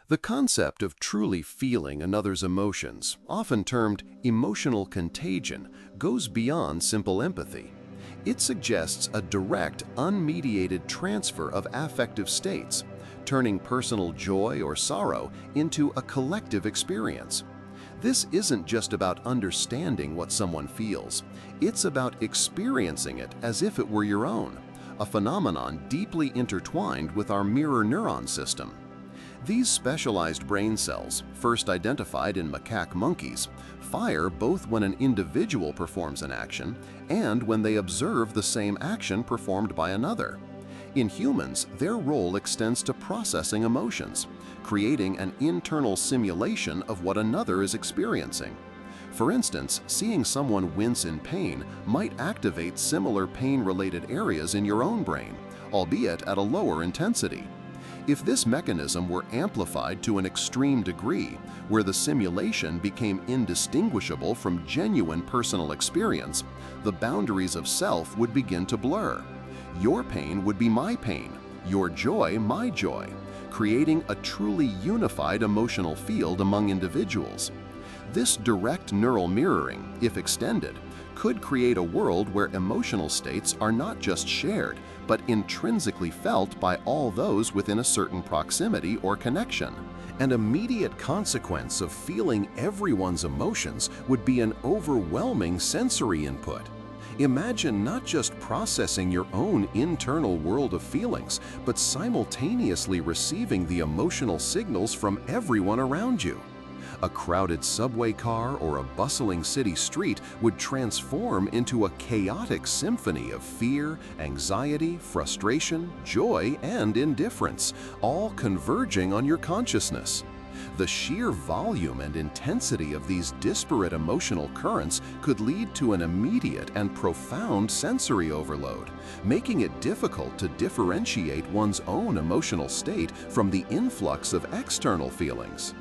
The concept of truly feeling another's emotions, often termed emotional contagion, goes beyond simple empathy. It suggests a direct, unmediated transfer of affective states, turning personal joy or sorrow into a collective experience. This isn't just about understanding what someone feels, it's about experiencing it as if it were your own, a phenomenon deeply intertwined with our mirror neuron system. These specialized brain cells, first identified in macaque monkeys, fire both when an individual performs an action and when they observe the same action performed by another. In humans, their role extends to processing emotions, creating an internal simulation of what another is experiencing. For instance, seeing someone wince in pain might activate similar pain-related areas in your own brain, albeit at a lower intensity. If this mechanism were amplified to an extreme degree, where the simulation became indistinguishable from genuine personal experience, the boundaries of self would begin to blur. Your pain would be my pain, your joy my joy, creating a truly unified emotional field among individuals. This direct neural mirroring, if extended, could create a world where emotional states are not just shared, but intrinsically felt by all those within a certain proximity or connection. An immediate consequence of feeling everyone's emotions would be an overwhelming sensory input. Imagine not just processing your own internal world of feelings, but simultaneously receiving the emotional signals from everyone around you. A crowded subway car or a bustling city street would transform into a chaotic symphony of fear, anxiety, frustration, joy, and indifference, all converging on your consciousness. The sheer volume and intensity of these disparate emotional currents could lead to an immediate and profound sensory overload, making it difficult to differentiate one's own emotional state from the influx of external feelings.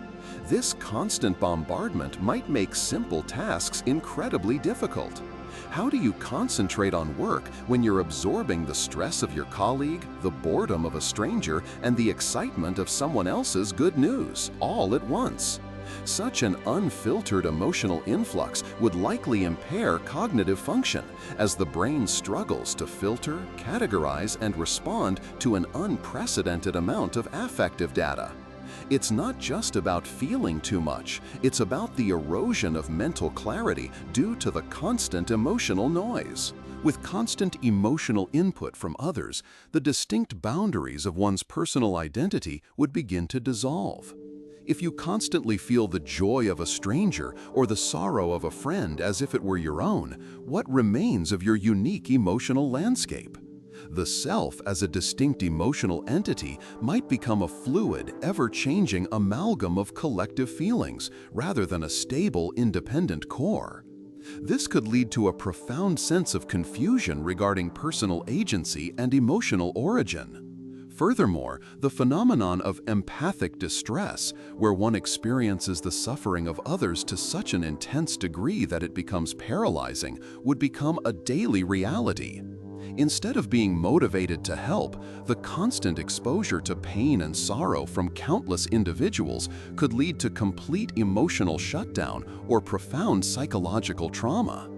This constant bombardment might make simple tasks incredibly difficult. How do you concentrate on work when you're absorbing the stress of your colleague, the boredom of a stranger, and the excitement of someone else's good news, all at once? Such an unfiltered emotional influx would likely impair cognitive function as the brain struggles to filter, categorize, and respond to an unprecedented amount of affective data. It's not just about feeling too much, it's about the erosion of mental clarity due to the constant emotional noise. With constant emotional input from others, the distinct boundaries of one's personal identity would begin to dissolve. If you constantly feel the joy of a stranger or the sorrow of a friend as if it were your own, what remains of your unique emotional landscape? The self as a distinct emotional entity might become a fluid, ever-changing amalgam of collective feelings rather than a stable, independent core. This could lead to a profound sense of confusion regarding personal agency and emotional origin. Furthermore, the phenomenon of empathic distress, where one experiences the suffering of others to such an intense degree that it becomes paralyzing, would become a daily reality. Instead of being motivated to help, the constant exposure to pain and sorrow from countless individuals could lead to complete emotional shutdown or profound psychological trauma.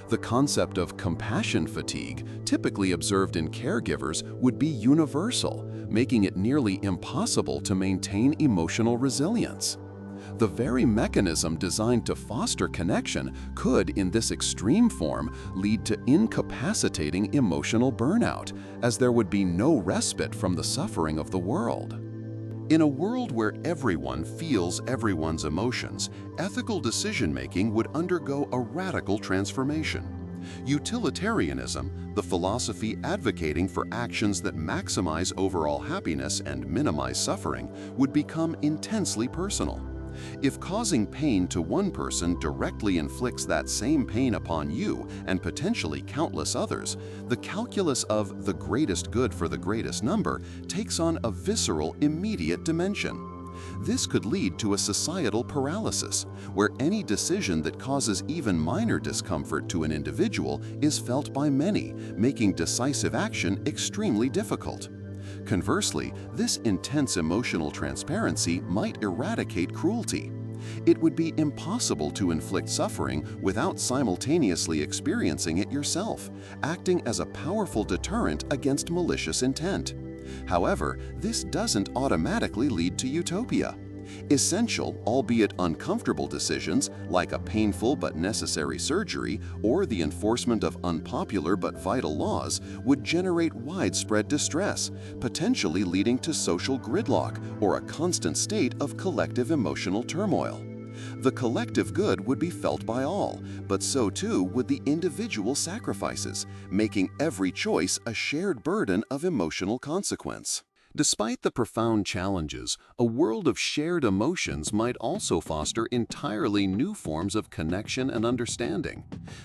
The concept of compassion fatigue, typically observed in caregivers, would be universal, making it nearly impossible to maintain emotional resilience. The very mechanism designed to foster connection could, in this extreme form, lead to incapacitating emotional burnout, as there would be no respite from the suffering of the world. In a world where everyone feels everyone's emotions, ethical decision-making would undergo a radical transformation. Utilitarianism, the philosophy advocating for actions that maximize overall happiness and minimize suffering, would become intensely personal. If causing pain to one person directly inflicts that same pain upon you and potentially countless others, the calculus of the greatest good for the greatest number takes on a visceral, immediate dimension. This could lead to a societal paralysis, where any decision that causes even minor discomfort to an individual is felt by many, making decisive action extremely difficult. Conversely, this intense emotional transparency might eradicate cruelty. It would be impossible to inflict suffering without simultaneously experiencing it yourself, acting as a powerful deterrent against malicious intent. However, this doesn't automatically lead to utopia. Essential, albeit uncomfortable decisions, like a painful but necessary surgery or the enforcement of unpopular but vital laws, would generate widespread distress, potentially leading to social gridlock or a constant state of collective emotional turmoil. The collective good would be felt by all, but so too would the individual sacrifices, making every choice a shared burden of emotional consequence. Despite the profound challenges, a world of shared emotions might also foster entirely new forms of connection and understanding.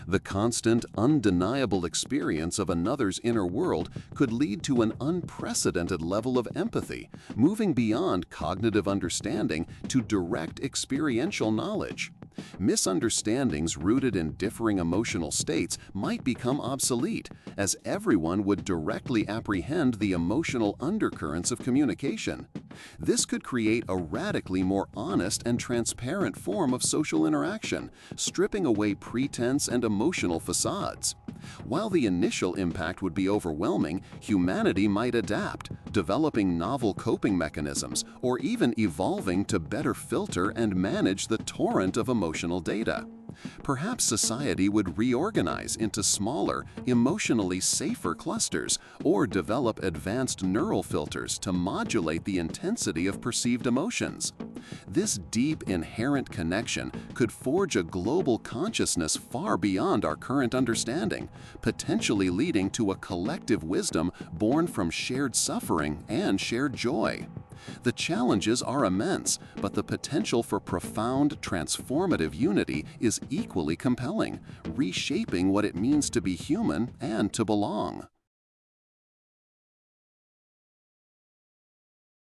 The constant, undeniable experience of another's inner world could lead to an unprecedented level of empathy, moving beyond cognitive understanding to direct experiential knowledge. Misunderstandings rooted in differing emotional states might become obsolete, as everyone would directly apprehend the emotional undercurrents of communication. This could create a radically more honest and transparent form of social interaction, stripping away pretense and emotional facades. While the initial impact would be overwhelming, humanity might adapt, developing novel coping mechanisms or even evolving to better filter and manage the torrent of emotional data. Perhaps society would reorganize into smaller, emotionally safer clusters or develop advanced neural filters to modulate the intensity of perceived emotions. This deep, inherent connection could forge a global consciousness far beyond our current understanding, potentially leading to a collective wisdom born from shared suffering and shared joy. The challenges are immense, but the potential for profound, transformative unity is equally compelling, reshaping what it means to be human and to belong.